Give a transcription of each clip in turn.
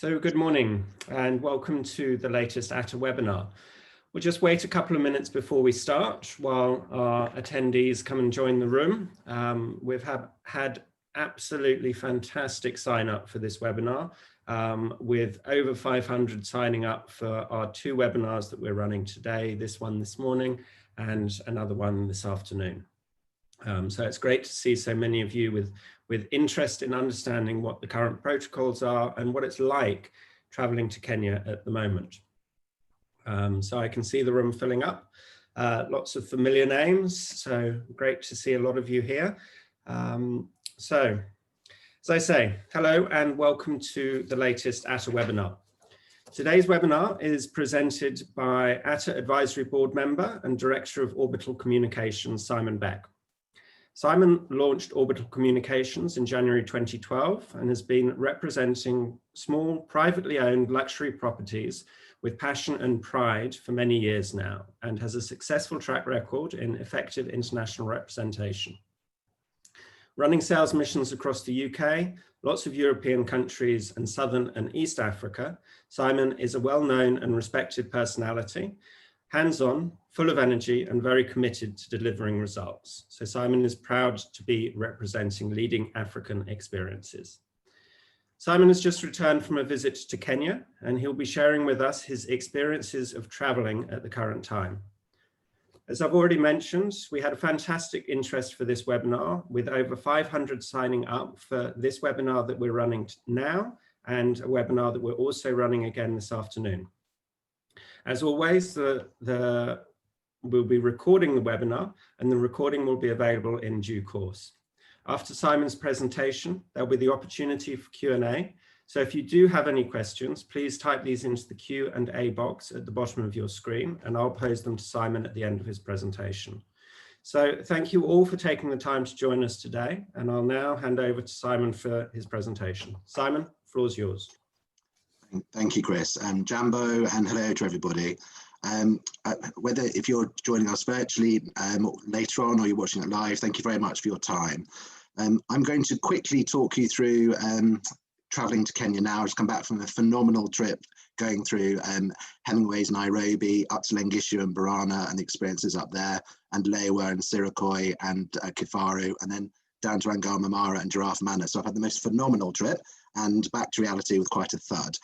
So good morning and welcome to the latest ATTA webinar. We'll just wait a couple of minutes before we start while our attendees come and join the room. We've had absolutely fantastic sign up for this webinar with over 500 signing up for our two webinars that we're running today, this one this morning and another one this afternoon. So it's great to see so many of you with interest in understanding what the current protocols are and what it's like traveling to Kenya at the moment. So I can see the room filling up, lots of familiar names, so great to see a lot of you here. So as I say, hello and welcome to the latest ATTA webinar. Today's webinar is presented by ATTA Advisory Board member and Director of Orbital Communications, Simon Beck. Simon launched Orbital Communications in January 2012 and has been representing small, privately owned luxury properties with passion and pride for many years now, and has a successful track record in effective international representation. Running sales missions across the UK, lots of European countries and Southern and East Africa, Simon is a well-known and respected personality, hands-on, full of energy and very committed to delivering results. So Simon is proud to be representing leading African experiences. Simon has just returned from a visit to Kenya and he'll be sharing with us his experiences of traveling at the current time. As I've already mentioned, we had a fantastic interest for this webinar with over 500 signing up for this webinar that we're running now and a webinar that we're also running again this afternoon. As always, we'll be recording the webinar and the recording will be available in due course. After Simon's presentation, there'll be the opportunity for Q&A. So if you do have any questions, please type these into the Q&A box at the bottom of your screen and I'll pose them to Simon at the end of his presentation. So thank you all for taking the time to join us today. And I'll now hand over to Simon for his presentation. Simon, the floor's yours. Thank you, Chris, and Jambo, and hello to everybody. Whether if you're joining us virtually later on or you're watching it live, thank you very much for your time. I'm going to quickly talk you through traveling to Kenya now. I've just come back from a phenomenal trip going through Hemingway's Nairobi, up to Lengishu and Barana and the experiences up there, and Lewa and Sirikoi and Kifaru, and then down to Angama Mara and Giraffe Manor. So I've had the most phenomenal trip and back to reality with quite a thud.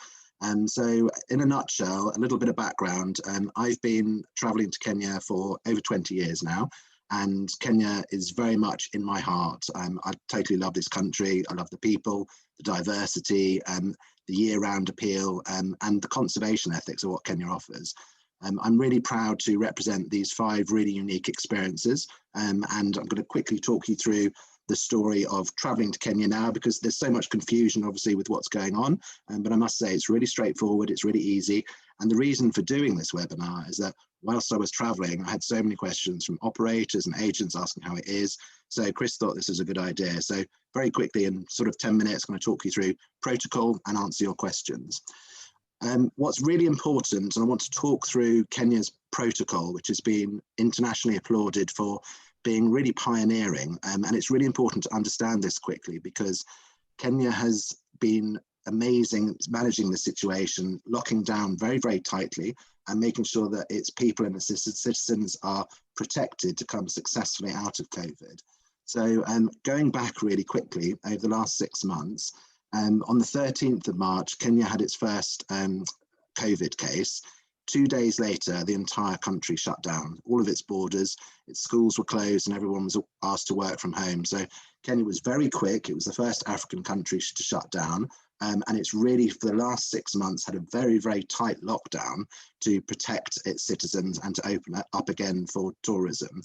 So in a nutshell, a little bit of background, I've been traveling to Kenya for over 20 years now, and Kenya is very much in my heart. I totally love this country. I love the people, the diversity, the year-round appeal, and the conservation ethics of what Kenya offers. I'm really proud to represent these 5 really unique experiences, and I'm going to quickly talk you through the story of traveling to Kenya now, because there's so much confusion obviously with what's going on, but I must say it's really straightforward, it's really easy. And the reason for doing this webinar is that whilst I was traveling, I had so many questions from operators and agents asking how it is. So Chris thought this was a good idea. So very quickly, in sort of 10 minutes, I'm going to talk you through protocol and answer your questions. What's really important, and I want to talk through Kenya's protocol, which has been internationally applauded for being really pioneering, and it's really important to understand this quickly because Kenya has been amazing managing the situation, locking down very, very tightly and making sure that its people and its citizens are protected to come successfully out of COVID. So going back really quickly over the last 6 months, on the 13th of March, Kenya had its first COVID case. 2 days later, the entire country shut down. All of its borders, its schools were closed and everyone was asked to work from home. So Kenya was very quick. It was the first African country to shut down. And it's really, for the last 6 months, had a very, very tight lockdown to protect its citizens and to open it up again for tourism.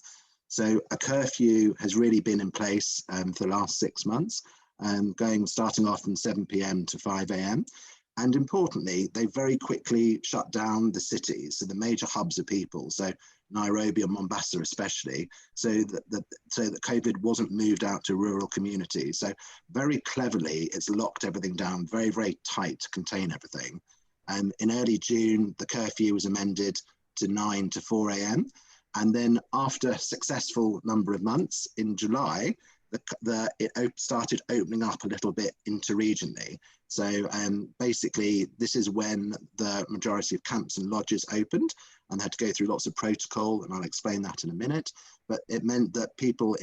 So a curfew has really been in place for the last 6 months, starting off from 7 p.m. to 5 a.m. And importantly, they very quickly shut down the cities, so the major hubs of people, so Nairobi and Mombasa especially, so that COVID wasn't moved out to rural communities. So very cleverly, it's locked everything down very, very tight to contain everything. In early June, the curfew was amended to 9 to 4 a.m. And then after a successful number of months, in July, it started opening up a little bit interregionally. So basically, this is when the majority of camps and lodges opened, and they had to go through lots of protocol, and I'll explain that in a minute. But it meant that people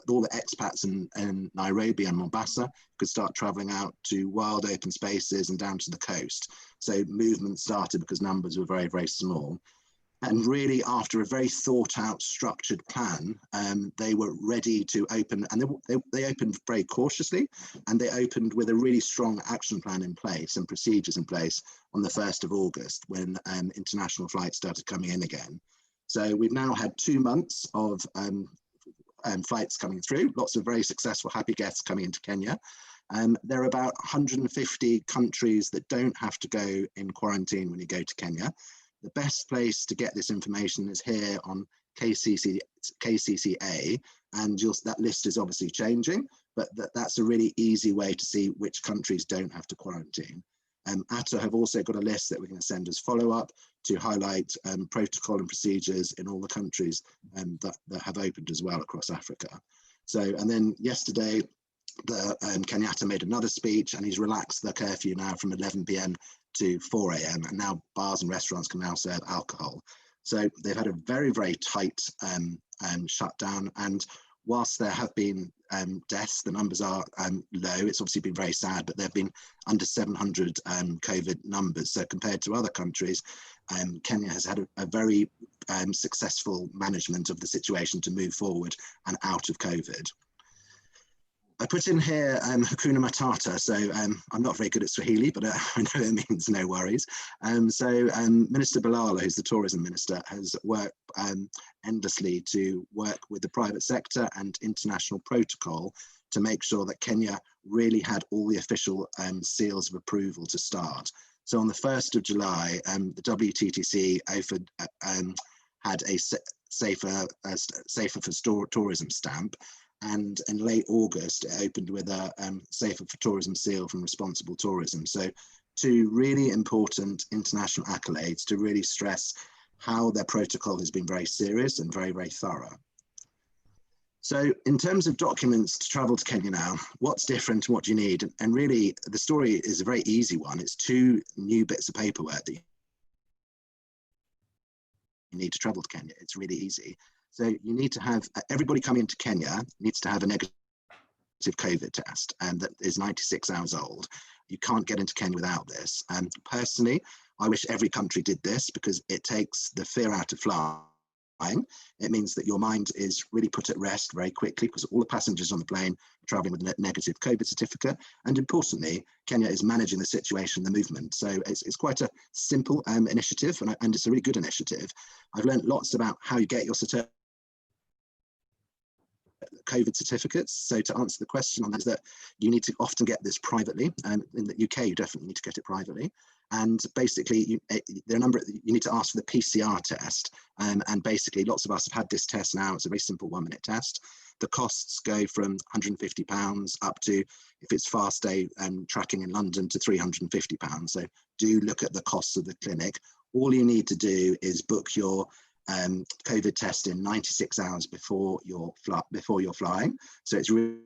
all the expats in Nairobi and Mombasa could start traveling out to wild open spaces and down to the coast. So movement started because numbers were very, very small. And really, after a very thought out, structured plan, they were ready to open, and they opened very cautiously, and they opened with a really strong action plan in place and procedures in place on the 1st of August when international flights started coming in again. So we've now had 2 months of flights coming through, lots of very successful, happy guests coming into Kenya. There are about 150 countries that don't have to go in quarantine when you go to Kenya. The best place to get this information is here on KCCA, and that list is obviously changing, but that's a really easy way to see which countries don't have to quarantine. ATTA have also got a list that we're going to send as follow-up to highlight protocol and procedures in all the countries that have opened as well across Africa. So, and then yesterday, the Kenyatta made another speech, and he's relaxed the curfew now from 11 p.m. to 4 a.m. and now bars and restaurants can now serve alcohol. So they've had a very, very tight shutdown, and whilst there have been deaths, the numbers are low. It's obviously been very sad, but there have been under 700 COVID numbers. So compared to other countries, Kenya has had a very successful management of the situation to move forward and out of COVID. I put in here Hakuna Matata, so I'm not very good at Swahili, but I know it means no worries. So Minister Balala, who's the tourism minister, has worked endlessly to work with the private sector and international protocol to make sure that Kenya really had all the official seals of approval to start. So on the 1st of July, the WTTC had a safer for tourism stamp. And in late August, it opened with a Safer for Tourism seal from Responsible Tourism. So 2 really important international accolades to really stress how their protocol has been very serious and very, very thorough. So in terms of documents to travel to Kenya now, what's different and what do you need? And really, the story is a very easy one. It's 2 new bits of paperwork that you need to travel to Kenya. It's really easy. So you need to have, everybody coming into Kenya needs to have a negative COVID test, and that is 96 hours old. You can't get into Kenya without this. And personally, I wish every country did this because it takes the fear out of flying. It means that your mind is really put at rest very quickly because all the passengers on the plane are traveling with a negative COVID certificate. And importantly, Kenya is managing the situation, the movement. So it's quite a simple initiative, and it's a really good initiative. I've learned lots about how you get your COVID certificates. So to answer the question on that is that you need to often get this privately, and in the UK you definitely need to get it privately. And basically there are a number of, you need to ask for the PCR test, and basically lots of us have had this test now. It's a very simple 1-minute test. The costs go from £150 up to, if it's fast day tracking in London, to £350. So do look at the costs of the clinic. All you need to do is book your COVID test in 96 hours before you're flying. So it's really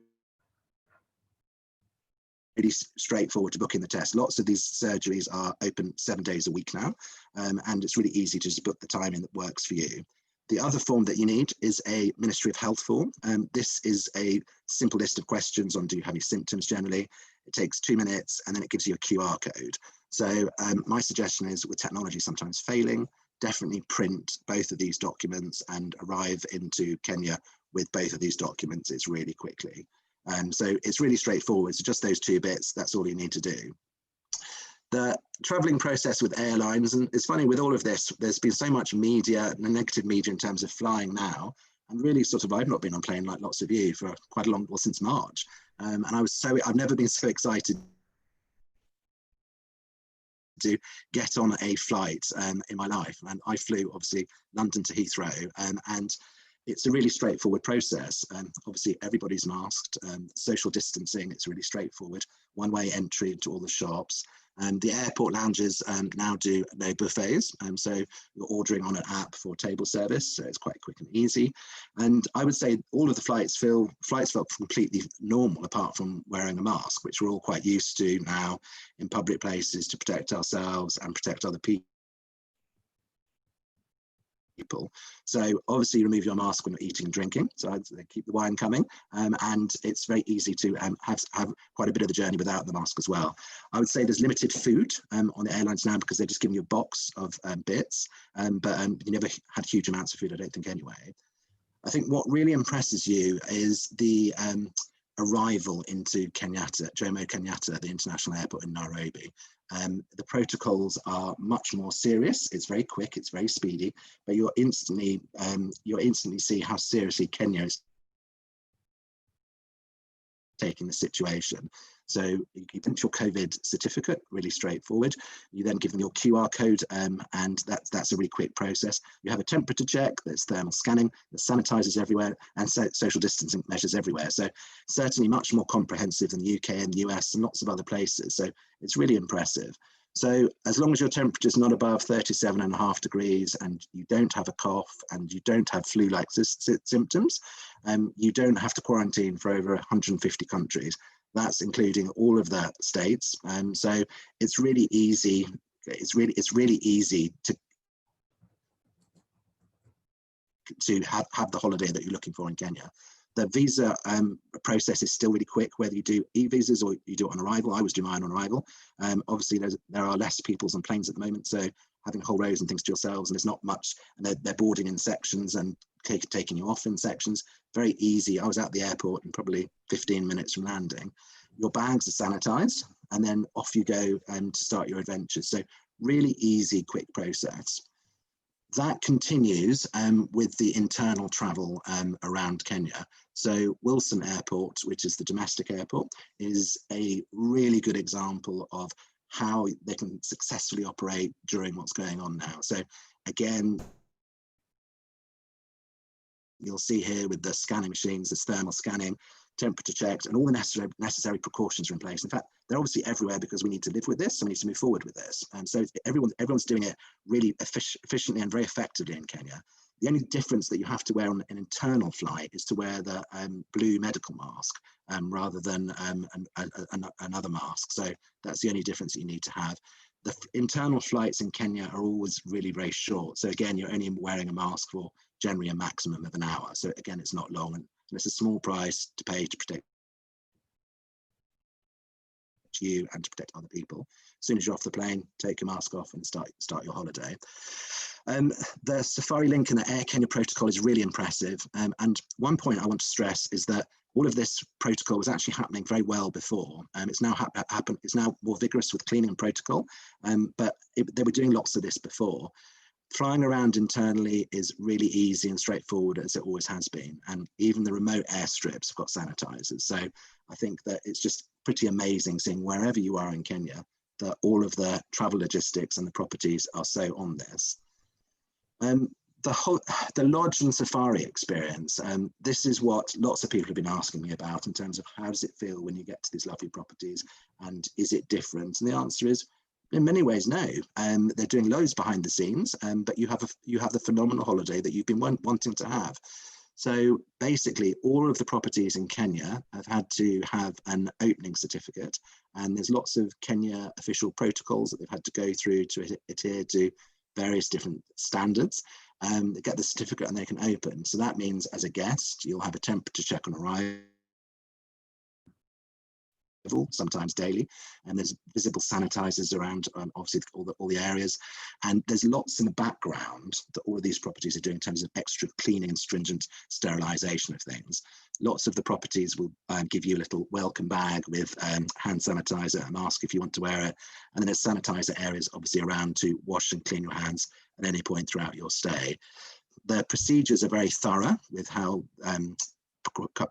straightforward to book in the test. Lots of these surgeries are open 7 days a week now, and it's really easy to just book the time in that works for you. The other form that you need is a Ministry of Health form. This is a simple list of questions on do you have any symptoms generally. It takes 2 minutes and then it gives you a QR code. So my suggestion is, with technology sometimes failing, definitely print both of these documents and arrive into Kenya with both of these documents. It's really quickly. So it's really straightforward. So just those 2 bits, that's all you need to do. The traveling process with airlines, and it's funny with all of this, there's been so much media, negative media in terms of flying now, and really sort of, I've not been on plane like lots of you for quite a long, well, since March. And I've never been so excited to get on a flight in my life. And I flew obviously London to Heathrow, and it's a really straightforward process. Obviously, everybody's masked. Social distancing, it's really straightforward. One-way entry into all the shops. The airport lounges now do no buffets, so you're ordering on an app for table service, so it's quite quick and easy. And I would say all of the flights felt completely normal, apart from wearing a mask, which we're all quite used to now in public places to protect ourselves and protect other people. So obviously remove your mask when you're eating and drinking, so I'd keep the wine coming, and it's very easy to have quite a bit of the journey without the mask as well. I would say there's limited food on the airlines now because they're just giving you a box of bits, but you never had huge amounts of food, I don't think, anyway. I think what really impresses you is the arrival into Kenyatta, Jomo Kenyatta, the international airport in Nairobi. The protocols are much more serious. It's very quick, it's very speedy, but you'll instantly see how seriously Kenya is taking the situation. So you print your COVID certificate, really straightforward. You then give them your QR code, and that's a really quick process. You have a temperature check, there's thermal scanning, there's sanitizers everywhere, and social distancing measures everywhere. So certainly much more comprehensive than the UK and the US and lots of other places. So it's really impressive. So as long as your temperature is not above 37.5 degrees and you don't have a cough and you don't have flu-like symptoms, you don't have to quarantine for over 150 countries. That's including all of the states. So it's really easy. It's really easy to have the holiday that you're looking for in Kenya. The visa process is still really quick, whether you do e-visas or you do it on arrival. I was doing mine on arrival. Obviously, there are less people on planes at the moment, so having whole rows and things to yourselves, and there's not much, and they're boarding in sections and taking you off in sections. Very easy. I was at the airport in probably 15 minutes from landing. Your bags are sanitized, and then off you go to start your adventures. So really easy, quick process. That continues with the internal travel around Kenya. So Wilson Airport, which is the domestic airport, is a really good example of how they can successfully operate during what's going on now. So again, you'll see here with the scanning machines, there's thermal scanning, temperature checks, and all the necessary precautions are in place. In fact, they're obviously everywhere because we need to live with this, so we need to move forward with this. And so everyone's doing it really efficiently and very effectively in Kenya. The only difference that you have to wear on an internal flight is to wear the blue medical mask rather than another mask. So that's the only difference that you need to have. The internal flights in Kenya are always really very short. So again, you're only wearing a mask for generally a maximum of an hour. So again, it's not long, and it's a small price to pay to protect you and to protect other people. As soon as you're off the plane, take your mask off and start your holiday. The Safari Link and the Air Kenya protocol is really impressive. And one point I want to stress is that all of this protocol was actually happening very well before. It's now it's now more vigorous with cleaning and protocol, but they were doing lots of this before. Flying around internally is really easy and straightforward, as it always has been. And even the remote airstrips have got sanitizers. So I think that it's just pretty amazing seeing wherever you are in Kenya, that all of the travel logistics and the properties are so on this. The lodge and safari experience, this is what lots of people have been asking me about in terms of how does it feel when you get to these lovely properties, and is it different? And the answer is, in many ways, no. They're doing loads behind the scenes, but you have the phenomenal holiday that you've been wanting to have. So basically, all of the properties in Kenya have had to have an opening certificate, and there's lots of Kenya official protocols that they've had to go through to adhere to various different standards. They get the certificate and they can open. So that means, as a guest, you'll have a temperature check on arrival, sometimes daily, and there's visible sanitizers around obviously all the areas, and there's lots in the background that all of these properties are doing in terms of extra cleaning and stringent sterilization of things. Lots of the properties will give you a little welcome bag with hand sanitizer, a mask if you want to wear it, and then there's sanitizer areas obviously around to wash and clean your hands at any point throughout your stay. The procedures are very thorough with how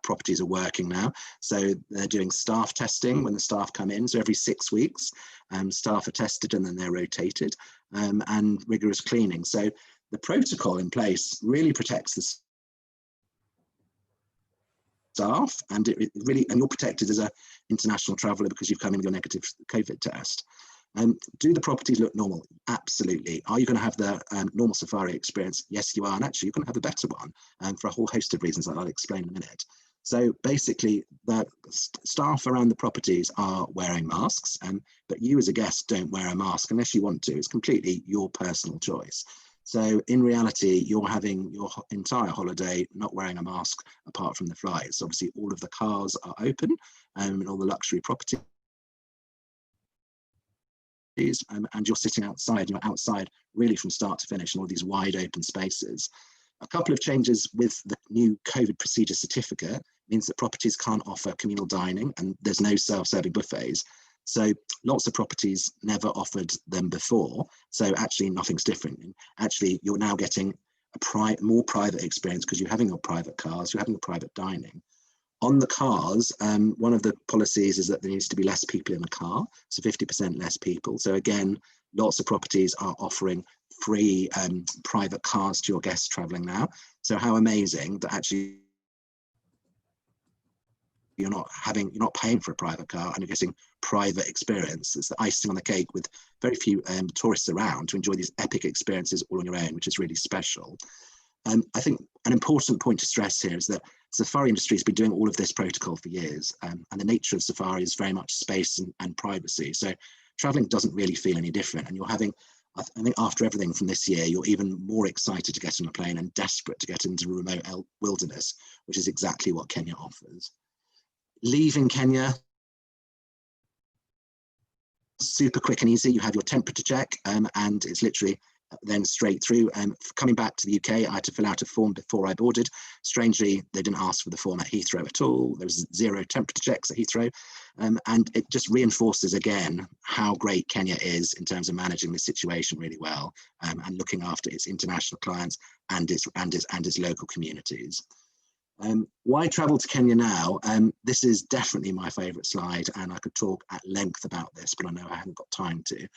properties are working now. So they're doing staff testing when the staff come in. So every 6 weeks, staff are tested and then they're rotated, and rigorous cleaning. So the protocol in place really protects the staff, and it really, and you're protected as an international traveller because you've come in with your negative COVID test. Do the properties look normal? Absolutely. Are you going to have the normal safari experience? Yes, you are. And actually, you're going to have a better one for a whole host of reasons that I'll explain in a minute. So basically, the staff around the properties are wearing masks, but you as a guest don't wear a mask unless you want to. It's completely your personal choice. So in reality, you're having your entire holiday not wearing a mask apart from the flights. Obviously, all of the cars are open and all the luxury properties. And you're sitting outside, you're outside really from start to finish in all these wide open spaces. A couple of changes with the new COVID procedure certificate means that properties can't offer communal dining and there's no self-serving buffets. So lots of properties never offered them before. So actually nothing's different. Actually, you're now getting a more private experience because you're having your private cars, you're having your private dining. On the cars, one of the policies is that there needs to be less people in the car, so 50% less people. So again, lots of properties are offering free private cars to your guests traveling now. So how amazing that actually you're not paying for a private car and you're getting private experience. It's the icing on the cake with very few tourists around to enjoy these epic experiences all on your own, which is really special. I think an important point to stress here is that the safari industry has been doing all of this protocol for years, and the nature of safari is very much space and privacy. So traveling doesn't really feel any different. And you're having, I think after everything from this year, you're even more excited to get on a plane and desperate to get into a remote wilderness, which is exactly what Kenya offers. Leaving Kenya, super quick and easy. You have your temperature check and it's literally then straight through. Coming back to the UK, I had to fill out a form before I boarded. Strangely, they didn't ask for the form at Heathrow at all. There was 0 temperature checks at Heathrow. And it just reinforces again how great Kenya is in terms of managing this situation really well and looking after its international clients and its local communities. Why travel to Kenya now? This is definitely my favourite slide, and I could talk at length about this, but I know I haven't got time to.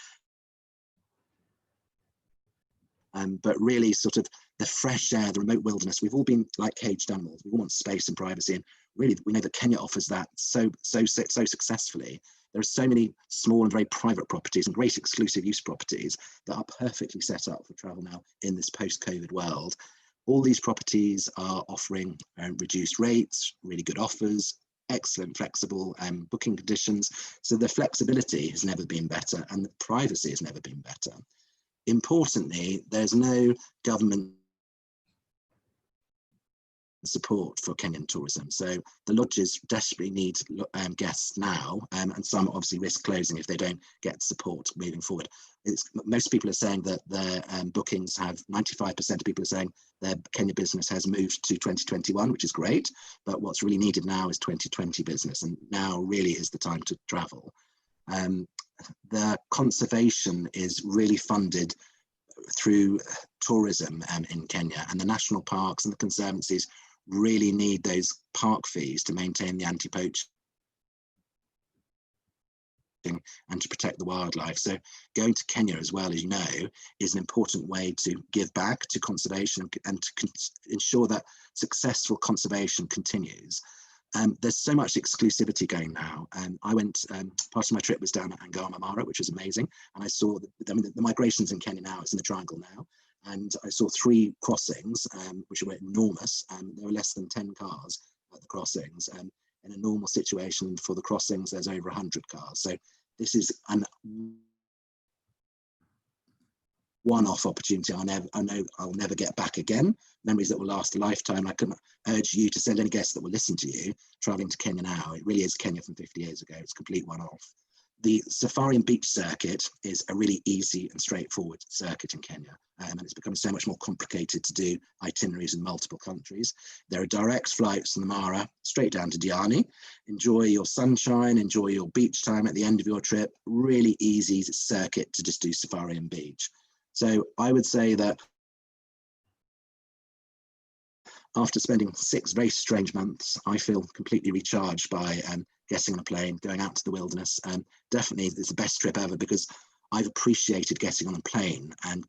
But really sort of the fresh air, the remote wilderness, we've all been like caged animals. We all want space and privacy, and really we know that Kenya offers that so successfully. There are so many small and very private properties and great exclusive use properties that are perfectly set up for travel now in this post-COVID world. All these properties are offering reduced rates, really good offers, excellent flexible booking conditions. So the flexibility has never been better and the privacy has never been better. Importantly, there's no government support for Kenyan tourism. So the lodges desperately need guests now, and some obviously risk closing if they don't get support moving forward. Most people are saying that their bookings have 95% of people are saying their Kenya business has moved to 2021, which is great. But what's really needed now is 2020 business, and now really is the time to travel. The conservation is really funded through tourism in Kenya, and the national parks and the conservancies really need those park fees to maintain the anti-poaching and to protect the wildlife. So going to Kenya as well, as you know, is an important way to give back to conservation and to ensure that successful conservation continues. There's so much exclusivity going now. I went, part of my trip was down at Angama Mara, which was amazing. And I saw, the migrations in Kenya now, it's in the triangle now. And I saw 3 crossings, which were enormous. There were less than 10 cars at the crossings. In a normal situation for the crossings, there's over 100 cars. So this is an one-off opportunity I know I'll never get back again. Memories that will last a lifetime. I can urge you to send any guests that will listen to you traveling to Kenya now. It really is Kenya from 50 years ago. It's a complete one-off. The safari and beach circuit is a really easy and straightforward circuit in Kenya, and it's become so much more complicated to do itineraries in multiple countries. There are direct flights from the Mara straight down to Diani. Enjoy your sunshine, enjoy your beach time at the end of your trip. Really easy circuit to just do safari and beach. So I would say that after spending 6 very strange months, I feel completely recharged by getting on a plane, going out to the wilderness. Definitely it's the best trip ever because I've appreciated getting on a plane and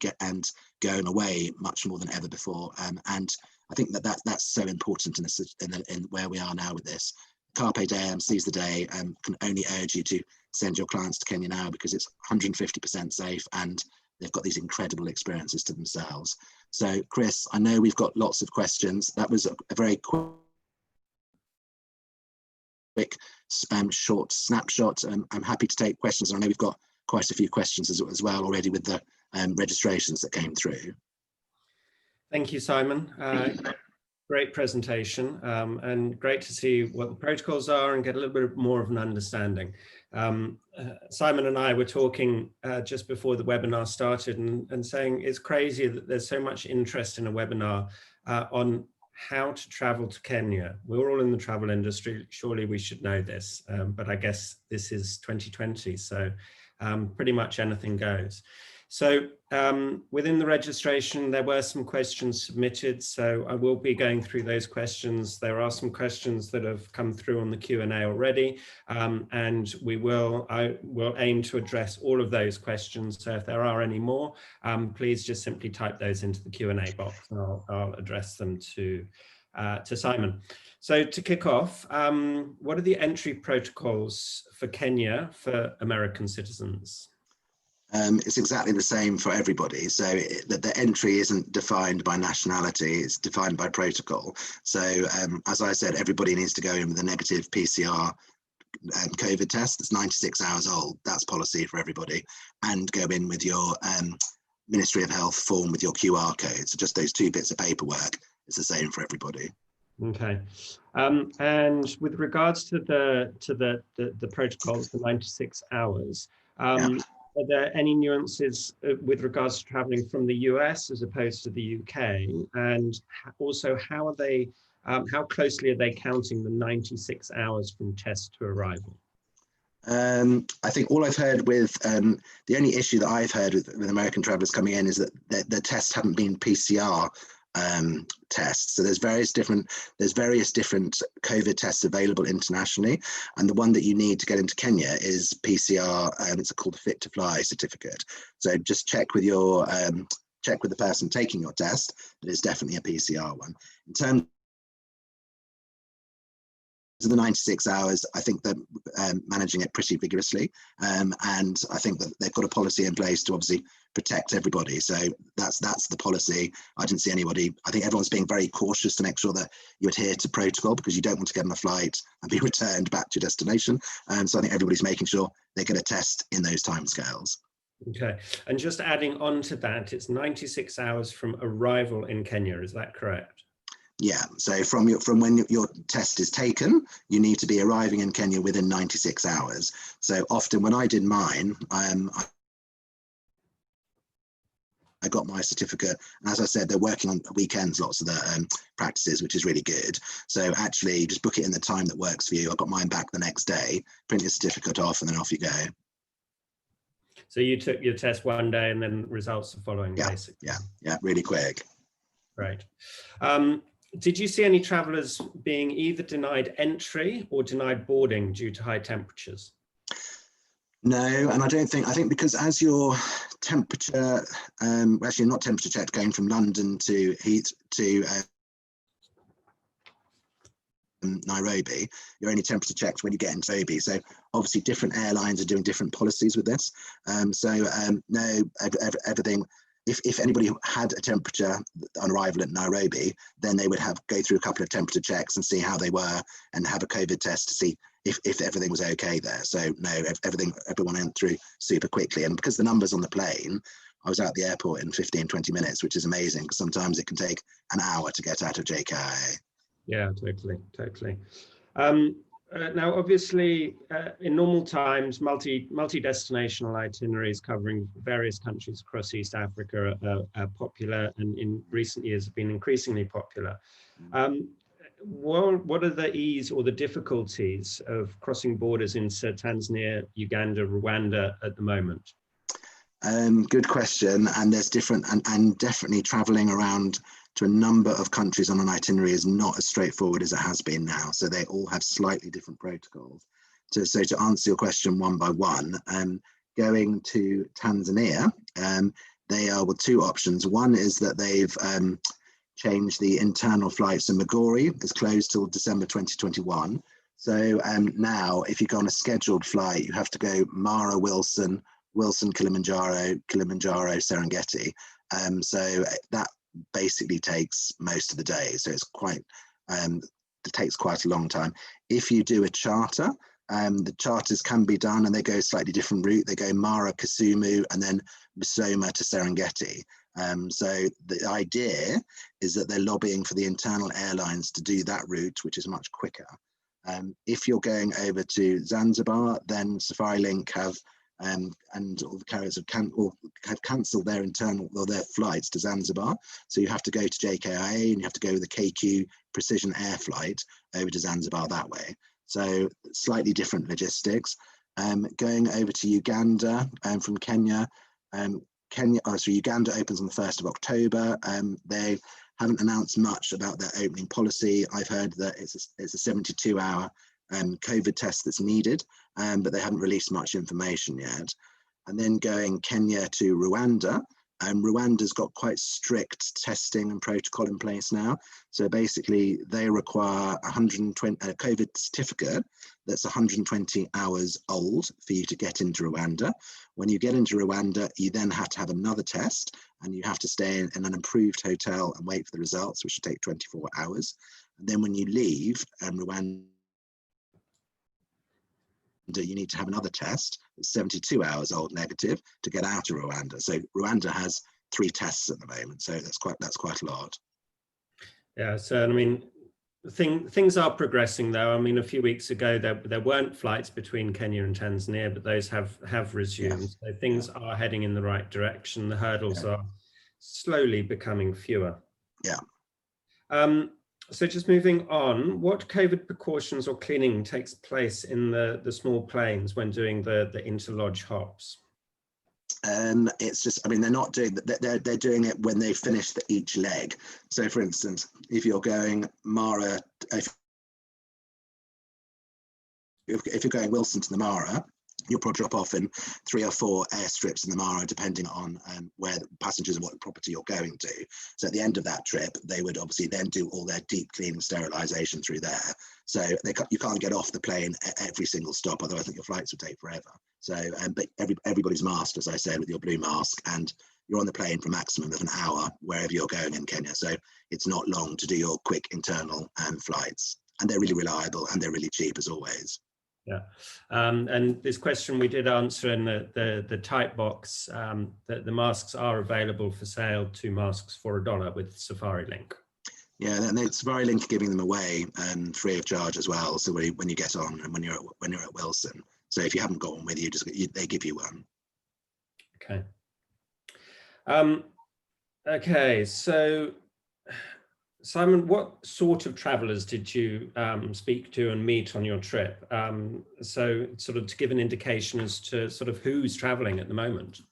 going away much more than ever before. And I think that's so important in where we are now with this. Carpe Diem, seize the day, can only urge you to send your clients to Kenya now because it's 150% safe and they've got these incredible experiences to themselves. So Chris, I know we've got lots of questions. That was a very quick short snapshot. I'm happy to take questions. I know we've got quite a few questions as well already with the registrations that came through. Thank you, Simon. Great presentation, and great to see what the protocols are and get a little bit more of an understanding. Simon and I were talking just before the webinar started and saying it's crazy that there's so much interest in a webinar on how to travel to Kenya. We're all in the travel industry, surely we should know this, but I guess this is 2020, so pretty much anything goes. So within the registration, there were some questions submitted, so I will be going through those questions. There are some questions that have come through on the Q&A already, and I will aim to address all of those questions. So if there are any more, please just simply type those into the Q&A box and I'll address them to Simon. So to kick off, what are the entry protocols for Kenya for American citizens? It's exactly the same for everybody. So the entry isn't defined by nationality, it's defined by protocol. So as I said, everybody needs to go in with a negative PCR COVID test that's 96 hours old. That's policy for everybody. And go in with your Ministry of Health form with your QR code. So just those two bits of paperwork, it's the same for everybody. Okay, and with regards to the protocols, the 96 hours, are there any nuances with regards to traveling from the US as opposed to the UK? And also, how are they? How closely are they counting the 96 hours from test to arrival? I think all I've heard with the only issue that I've heard with American travelers coming in is that the tests haven't been PCR tests. So there's various different COVID tests available internationally, and the one that you need to get into Kenya is PCR, and it's called a Fit to Fly certificate. So just check with your check with the person taking your test that it's definitely a PCR one. In terms of the 96 hours, I think they're managing it pretty vigorously, and I think that they've got a policy in place to obviously protect everybody. So that's the policy. I didn't see anybody. I think everyone's being very cautious to make sure that you adhere to protocol, because you don't want to get on a flight and be returned back to your destination. So I think everybody's making sure they get a test in those timescales. Okay, and just adding on to that, it's 96 hours from arrival in Kenya. Is that correct? Yeah, so from when your test is taken, you need to be arriving in Kenya within 96 hours. So often when I did mine, I got my certificate, and as I said, they're working on weekends, lots of the practices, which is really good. So actually just book it in the time that works for you. I got mine back the next day, print your certificate off, and then off you go. So you took your test one day and then results are following, basically? Yeah, really quick. Great. Did you see any travellers being either denied entry or denied boarding due to high temperatures? No, and I think because as your temperature, actually not temperature checked, going from London to Nairobi, you're only temperature checked when you get into Nairobi. So obviously different airlines are doing different policies with this. No, everything. If anybody had a temperature on arrival at Nairobi, then they would go through a couple of temperature checks and see how they were, and have a COVID test to see if everything was okay there. So no, everyone went through super quickly. And because the numbers on the plane, I was out the airport in 15-20 minutes, which is amazing, because sometimes it can take an hour to get out of JKIA. Yeah, totally. Now, obviously, in normal times, multi-destinational itineraries covering various countries across East Africa are popular, and in recent years have been increasingly popular. What are the ease or the difficulties of crossing borders into Tanzania, Uganda, Rwanda at the moment? Good question. And there's different, and definitely traveling around to a number of countries on an itinerary is not as straightforward as it has been now. So they all have slightly different protocols. So to answer your question one by one, going to Tanzania, they are with two options. One is that they've changed the internal flights in Magori. It's closed till December 2021. So now if you go on a scheduled flight, you have to go Mara, Wilson, Kilimanjaro, Serengeti. So that basically takes most of the day. So it's quite, it takes quite a long time. If you do a charter, the charters can be done and they go a slightly different route. They go Mara, Kisumu, and then Musoma to Serengeti. So the idea is that they're lobbying for the internal airlines to do that route, which is much quicker. If you're going over to Zanzibar, then SafariLink have and all the carriers have cancelled their internal or their flights to Zanzibar. So you have to go to JKIA and you have to go with the KQ Precision Air flight over to Zanzibar that way. So slightly different logistics. Going over to Uganda from Kenya. Uganda opens on the 1st of October. They haven't announced much about their opening policy. I've heard that it's a 72-hour COVID test that's needed, but they haven't released much information yet. And then going Kenya to Rwanda. Rwanda's got quite strict testing and protocol in place now. So basically they require a COVID certificate that's 120 hours old for you to get into Rwanda. When you get into Rwanda, you then have to have another test and you have to stay in an approved hotel and wait for the results, which will take 24 hours. And then when you leave Rwanda, you need to have another test that's 72 hours old negative to get out of Rwanda. So Rwanda has 3 tests at the moment, so that's quite a lot. Yeah, so I mean, things are progressing though. I mean, a few weeks ago there weren't flights between Kenya and Tanzania, but those have resumed. Yes. So things are heading in the right direction. The hurdles are slowly becoming fewer. Yeah. So just moving on, what COVID precautions or cleaning takes place in the small planes when doing the interlodge hops? It's just, I mean, they're not doing that. They're doing it when they finish each leg. So for instance, if you're going Mara, if you're going Wilson to the Mara, you'll probably drop off in 3 or 4 airstrips in the Mara, depending on where the passengers and what property you're going to. So at the end of that trip, they would obviously then do all their deep cleaning, sterilisation through there. So you can't get off the plane at every single stop, otherwise I think your flights would take forever. So, but everybody's masked, as I said, with your blue mask, and you're on the plane for a maximum of an hour wherever you're going in Kenya. So it's not long to do your quick internal flights, and they're really reliable and they're really cheap as always. Yeah, and this question we did answer in the type box, that the masks are available for sale, 2 masks for $1 with SafariLink. Yeah, and SafariLink are giving them away free of charge as well. So when you get on and when you're at Wilson, so if you haven't got one with you, they give you one. Okay. Okay, so Simon, what sort of travelers did you speak to and meet on your trip? So sort of to give an indication as to sort of who's traveling at the moment.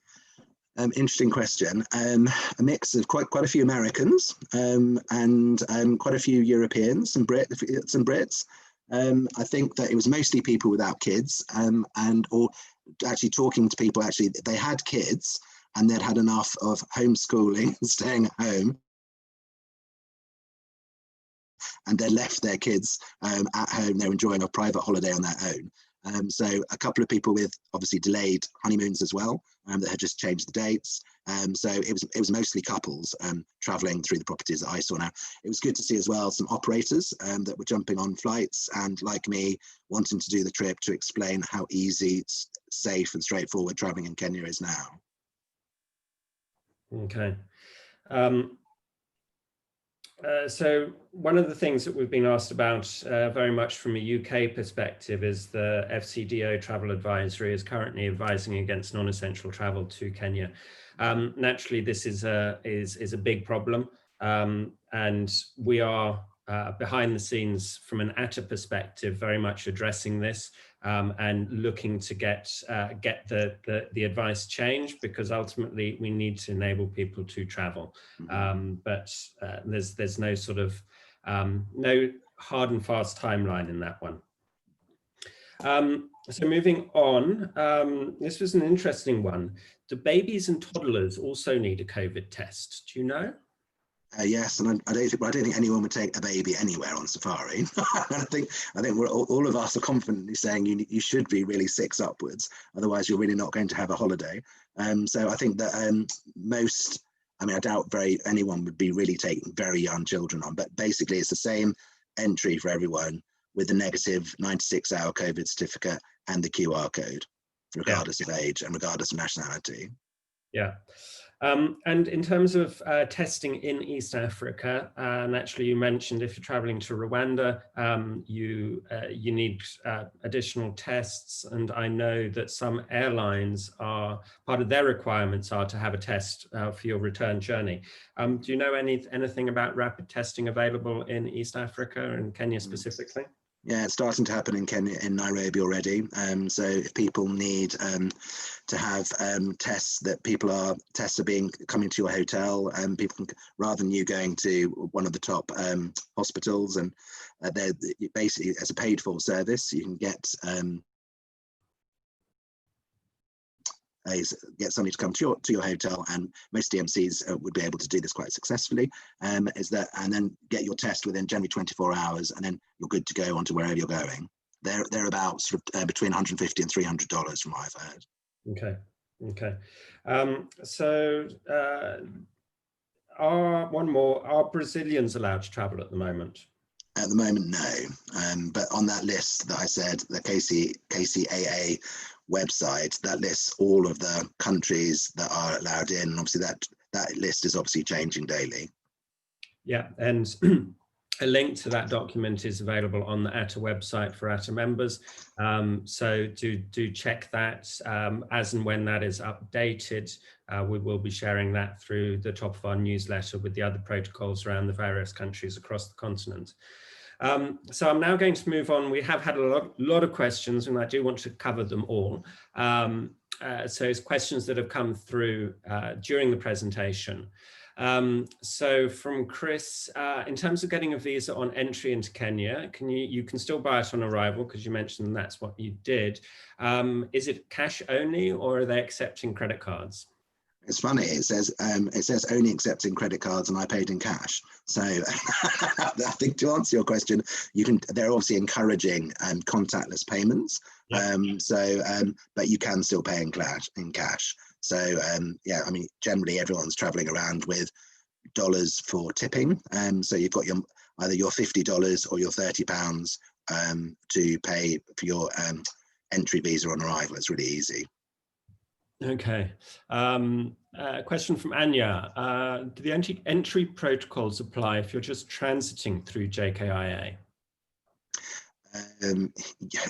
Interesting question. A mix of quite a few Americans and quite a few Europeans, some Brits. I think that it was mostly people without kids or actually talking to people, actually they had kids and they'd had enough of homeschooling and staying at home. And they left their kids at home. They're enjoying a private holiday on their own. So a couple of people with obviously delayed honeymoons as well that had just changed the dates. So it was mostly couples traveling through the properties that I saw now. It was good to see as well some operators that were jumping on flights and, like me, wanting to do the trip to explain how easy, safe and straightforward traveling in Kenya is now. Okay. So one of the things that we've been asked about very much from a UK perspective is the FCDO travel advisory is currently advising against non-essential travel to Kenya. Naturally, this is a big problem, and we are behind the scenes from an ATTA perspective very much addressing this and looking to get the advice changed, because ultimately we need to enable people to travel. But there's no sort of no hard and fast timeline in that one. So moving on, this was an interesting one. Do babies and toddlers also need a COVID test? Do you know? Yes, and I don't think anyone would take a baby anywhere on safari. And I think all of us are confidently saying you should be really 6 upwards, otherwise you're really not going to have a holiday. So I think that I doubt anyone would be really taking very young children on, but basically it's the same entry for everyone with the negative 96-hour COVID certificate and the QR code, regardless of age and regardless of nationality. Yeah. And in terms of testing in East Africa, naturally you mentioned if you're traveling to Rwanda, you need additional tests. And I know that some airlines part of their requirements are to have a test for your return journey. Do you know anything about rapid testing available in East Africa and Kenya specifically? Yeah, it's starting to happen in Kenya, in Nairobi already. So if people need to have tests are coming to your hotel, and people can, rather than you going to one of the top hospitals, and they're basically as a paid for service, you can get somebody to come to your hotel, and most DMCs would be able to do this quite successfully, and then get your test within generally 24 hours, and then you're good to go on to wherever you're going. They're about sort of between $150 and $300 from what I've heard. Okay. Are Brazilians allowed to travel at the moment? At the moment, no. But on that list that I said, the KCAA website, that lists all of the countries that are allowed in. And obviously that list is obviously changing daily. Yeah, and a link to that document is available on the ATTA website for ATTA members. So do check that as and when that is updated. We will be sharing that through the top of our newsletter with the other protocols around the various countries across the continent. So I'm now going to move on. We have had a lot of questions, and I do want to cover them all. So it's questions that have come through during the presentation. So from Chris, in terms of getting a visa on entry into Kenya, you can still buy it on arrival, because you mentioned that's what you did. Is it cash only, or are they accepting credit cards? It's funny, it says only accepting credit cards, and I paid in cash. So I think to answer your question, they're obviously encouraging contactless payments. Yeah. But you can still pay in cash. So yeah, I mean, generally everyone's traveling around with dollars for tipping. So you've got either your $50 or your £30 to pay for your entry visa on arrival. It's really easy. Okay. Question from Anya. Do the entry protocols apply if you're just transiting through JKIA? Yeah,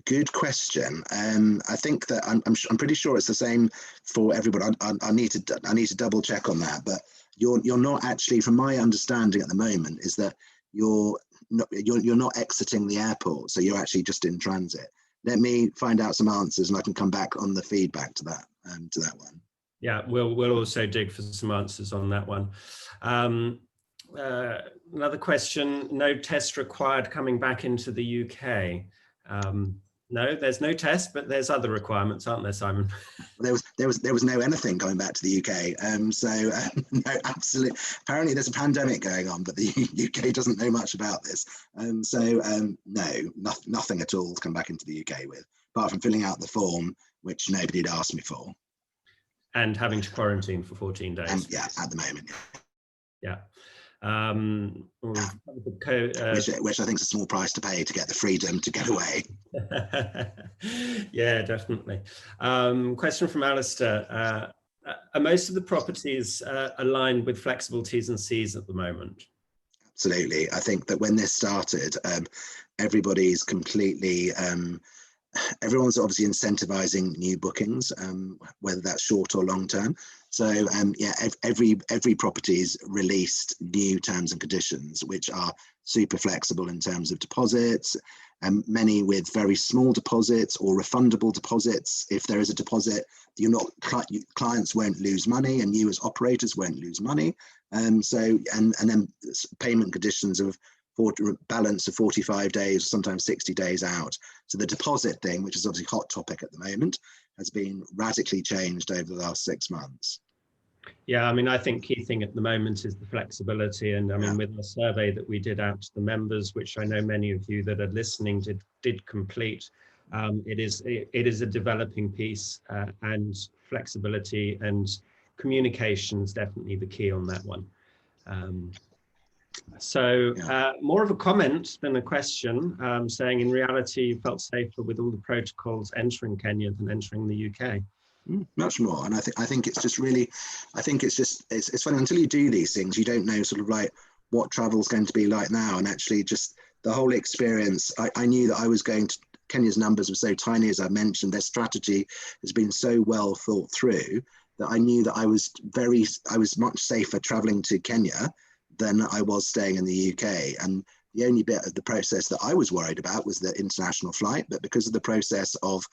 good question. I think that I'm pretty sure it's the same for everybody. I need to double check on that. But you're not actually, from my understanding at the moment, is that you're not exiting the airport, so you're actually just in transit. Let me find out some answers, and I can come back on the feedback to that one. Yeah, we'll also dig for some answers on that one. Another question: no test required coming back into the UK. No, there's no test, but there's other requirements, aren't there, Simon? There was no anything going back to the UK. No, absolutely. Apparently, there's a pandemic going on, but the UK doesn't know much about this. No, nothing at all to come back into the UK with, apart from filling out the form, which nobody had asked me for. And having to quarantine for 14 days. Yeah, at the moment. Yeah. Which I think is a small price to pay to get the freedom to get away. Yeah, definitely. Question from Alistair. Are most of the properties aligned with flexible T's and C's at the moment? Absolutely. I think that when this started, everybody's completely everyone's obviously incentivizing new bookings, whether that's short or long term. So yeah, every property's released new terms and conditions, which are super flexible in terms of deposits, and many with very small deposits or refundable deposits. If there is a deposit, clients won't lose money, and you as operators won't lose money. And then payment conditions of balance of 45 days, sometimes 60 days out. So the deposit thing, which is obviously a hot topic at the moment, has been radically changed over the last 6 months. Yeah, I mean, I think key thing at the moment is the flexibility. And I mean, with the survey that we did out to the members, which I know many of you that are listening did complete, it is a developing piece, and flexibility and communication is definitely the key on that one. More of a comment than a question, saying in reality you felt safer with all the protocols entering Kenya than entering the UK. Much more, and I think it's just really, it's funny, until you do these things, you don't know sort of like what travel's going to be like now, and actually just the whole experience. I knew that I was going to, Kenya's numbers were so tiny, as I mentioned, their strategy has been so well thought through that I knew that I was much safer traveling to Kenya than I was staying in the UK. And the only bit of the process that I was worried about was the international flight, but because of the process of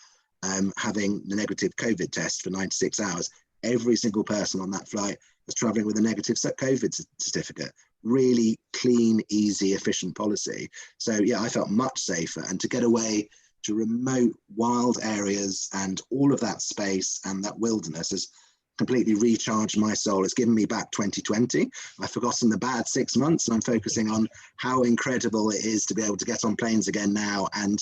having the negative COVID test for 96 hours, every single person on that flight was traveling with a negative COVID certificate. Really clean, easy, efficient policy. So yeah, I felt much safer, and to get away to remote, wild areas and all of that space and that wilderness has completely recharged my soul. It's given me back 2020. I've forgotten the bad 6 months, and I'm focusing on how incredible it is to be able to get on planes again now, and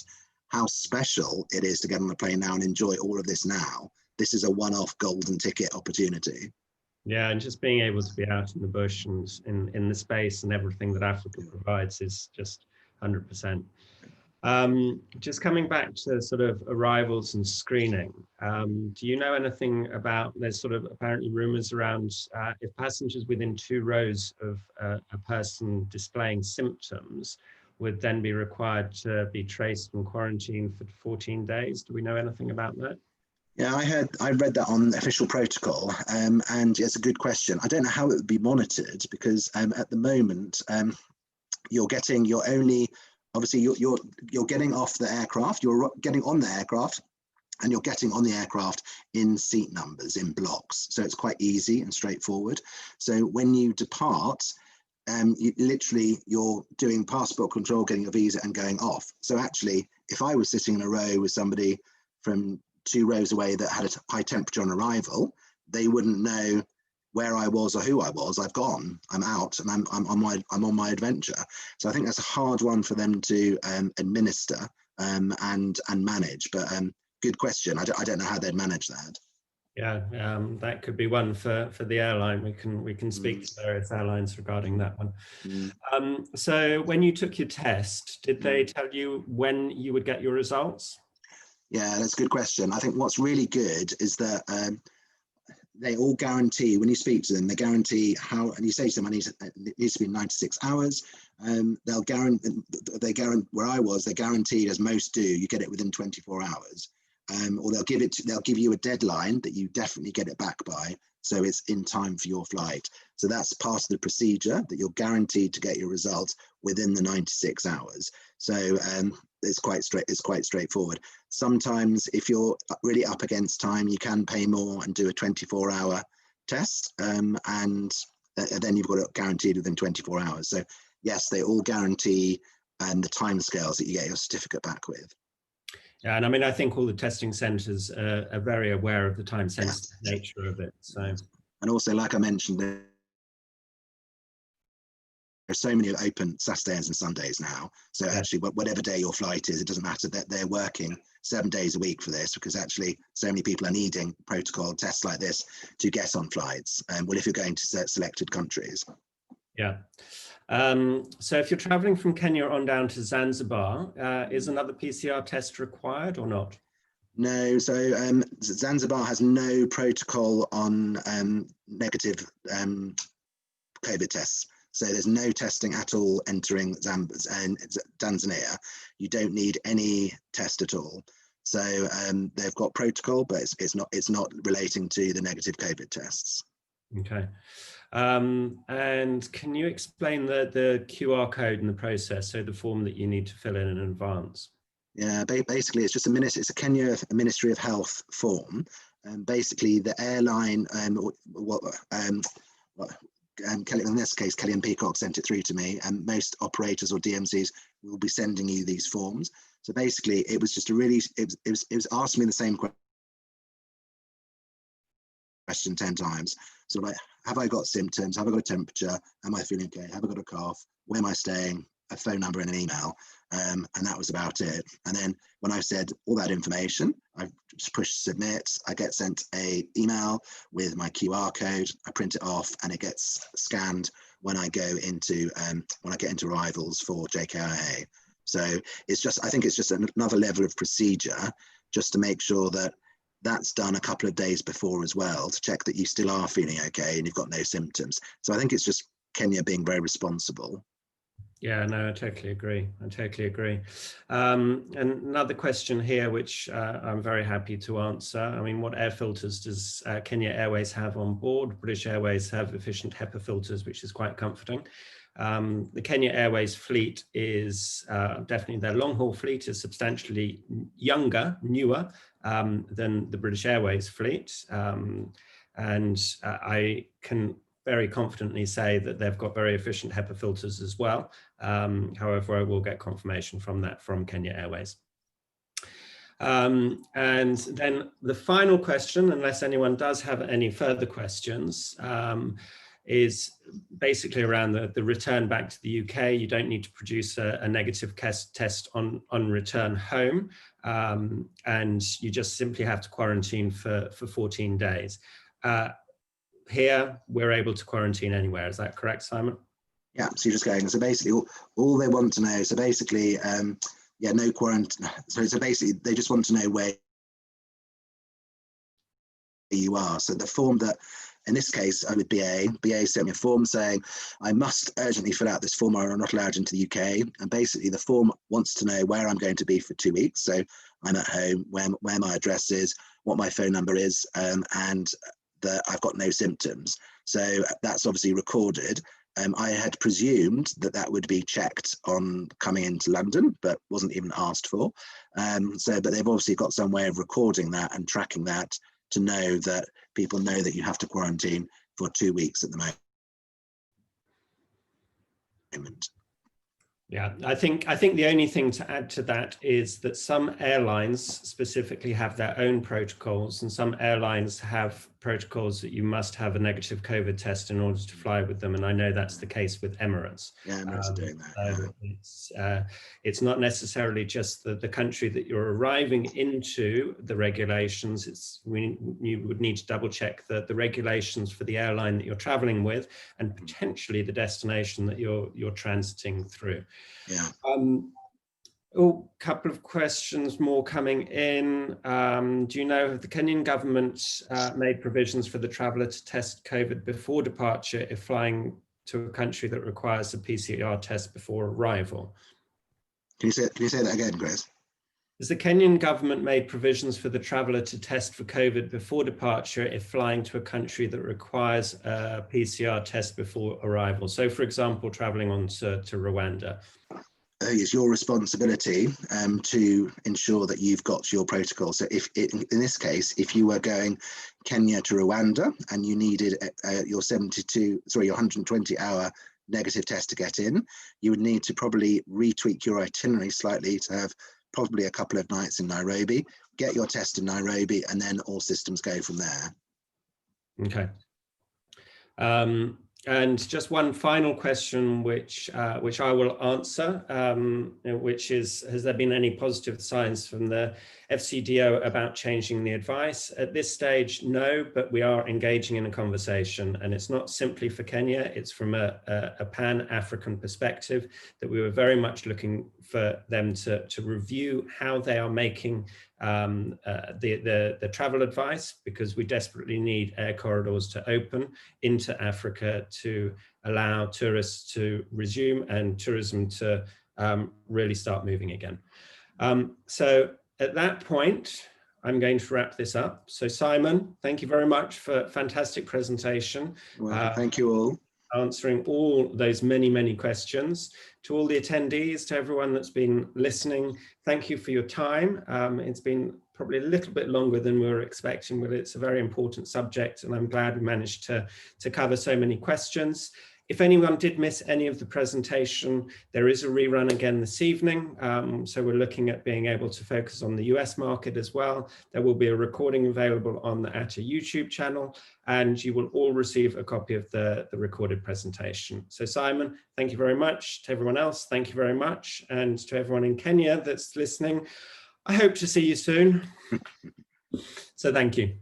how special it is to get on a plane now and enjoy all of this now. This is a one-off golden ticket opportunity. Yeah, and just being able to be out in the bush and in the space and everything that Africa provides is just 100%. Just coming back to sort of arrivals and screening, do you know anything about, there's sort of apparently rumors around if passengers within 2 rows of a person displaying symptoms would then be required to be traced and quarantined for 14 days. Do we know anything about that? Yeah, I read that on official protocol, and it's a good question. I don't know how it would be monitored, because at the moment you're getting obviously you're getting off the aircraft, you're getting on the aircraft, and you're getting on the aircraft in seat numbers, in blocks. So it's quite easy and straightforward. So when you depart, you're doing passport control, getting a visa and going off. So actually, if I was sitting in a row with somebody from 2 rows away that had a high temperature on arrival, they wouldn't know where I was or who I was. I've gone, I'm out, and I'm on my adventure. So I think that's a hard one for them to administer and manage. But good question. I don't know how they'd manage that. Yeah, that could be one for the airline. We can speak to various airlines regarding that one. So when you took your test, did they tell you when you would get your results? Yeah, that's a good question. I think what's really good is that they all guarantee, when you speak to them, they guarantee how, and you say to them, it needs to be 96 hours. They'll guarantee, where I was, they guaranteed, as most do, you get it within 24 hours. Or they'll give you a deadline that you definitely get it back by, so it's in time for your flight. So that's part of the procedure, that you're guaranteed to get your results within the 96 hours. So it's quite straightforward. Sometimes if you're really up against time, you can pay more and do a 24-hour test, and then you've got it guaranteed within 24 hours. So yes, they all guarantee the timescales that you get your certificate back with. Yeah, and I mean, I think all the testing centres are very aware of the time-sensitive nature of it. So, and also, like I mentioned, there's so many open Saturdays and Sundays now. So actually, whatever day your flight is, it doesn't matter that they're working 7 days a week for this, because actually so many people are needing protocol tests like this to get on flights. Well, if you're going to selected countries. Yeah. So if you're traveling from Kenya on down to Zanzibar, is another PCR test required or not? No, so Zanzibar has no protocol on negative COVID tests. So there's no testing at all entering Tanzania. You don't need any test at all. So they've got protocol, but it's not relating to the negative COVID tests. Okay. And can you explain the QR code in the process, so the form that you need to fill in advance? Yeah, basically it's just it's a Kenya Ministry of Health form, and basically the airline, Kelly, in this case, Kelly and Peacock sent it through to me, and most operators or DMCs will be sending you these forms. So basically, it was just it was asking me the same question 10 times. So like, have I got symptoms? Have I got a temperature? Am I feeling okay? Have I got a cough? Where am I staying? A phone number and an email. And that was about it. And then when I've said all that information, I just push submit. I get sent an email with my QR code. I print it off and it gets scanned when I go into when I get into arrivals for JKIA. So it's just, I think it's just another level of procedure just to make sure that that's done a couple of days before as well, to check that you still are feeling okay and you've got no symptoms. So I think it's just Kenya being very responsible. Yeah, no, I totally agree. I totally agree. And another question here, which I'm very happy to answer. I mean, what air filters does Kenya Airways have on board? British Airways have efficient HEPA filters, which is quite comforting. The Kenya Airways fleet is definitely, their long haul fleet is substantially newer than the British Airways fleet. And I can very confidently say that they've got very efficient HEPA filters as well. However, I will get confirmation from that from Kenya Airways. And then the final question, unless anyone does have any further questions, is basically around the return back to the UK. You don't need to produce a negative test on return home, and you just simply have to quarantine for 14 days. Here, we're able to quarantine anywhere. Is that correct, Simon? Yeah, so you're just going, so basically all they want to know, so basically, yeah, no quarantine. So basically, they just want to know where you are. So the form that, in this case, with BA sent me a form saying, I must urgently fill out this form or I'm not allowed into the UK. And basically the form wants to know where I'm going to be for 2 weeks. So I'm at home, where my address is, what my phone number is, and that I've got no symptoms. So that's obviously recorded. I had presumed that that would be checked on coming into London, but wasn't even asked for. But they've obviously got some way of recording that and tracking that to know that people know that you have to quarantine for 2 weeks at the moment. Yeah, I think the only thing to add to that is that some airlines specifically have their own protocols, and some airlines have protocols that you must have a negative COVID test in order to fly with them. And I know that's the case with Emirates. Yeah, Emirates are doing that. So it's not necessarily just the country that you're arriving into, the regulations. You would need to double check the regulations for the airline that you're traveling with, and potentially the destination that you're transiting through. Yeah. Couple of questions more coming in. Do you know if the Kenyan government made provisions for the traveller to test COVID before departure if flying to a country that requires a PCR test before arrival? Can you say that again, Chris? Has the Kenyan government made provisions for the traveller to test for COVID before departure if flying to a country that requires a PCR test before arrival? So, for example, travelling on to Rwanda. It's your responsibility to ensure that you've got your protocol. So if in this case, if you were going Kenya to Rwanda and you needed your 120-hour negative test to get in, you would need to probably retweak your itinerary slightly to have probably a couple of nights in Nairobi, get your test in Nairobi, and then all systems go from there. Okay. And just one final question, which I will answer, which is, has there been any positive signs from the FCDO about changing the advice? At this stage, no, but we are engaging in a conversation, and it's not simply for Kenya, it's from a pan-African perspective, that we were very much looking for them to review how they are making the travel advice, because we desperately need air corridors to open into Africa to allow tourists to resume and tourism to really start moving again. So at that point, I'm going to wrap this up. So Simon, thank you very much for a fantastic presentation. Well, thank you all. Answering all those many questions. To all the attendees, to everyone that's been listening, thank you for your time. It's been probably a little bit longer than we were expecting, but it's a very important subject, and I'm glad we managed to cover so many questions. If anyone did miss any of the presentation, there is a rerun again this evening. So we're looking at being able to focus on the US market as well. There will be a recording available on the ATTA YouTube channel, and you will all receive a copy of the recorded presentation. So Simon, thank you very much. To everyone else, thank you very much. And to everyone in Kenya that's listening, I hope to see you soon. So thank you.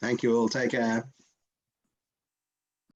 Thank you all. Take care.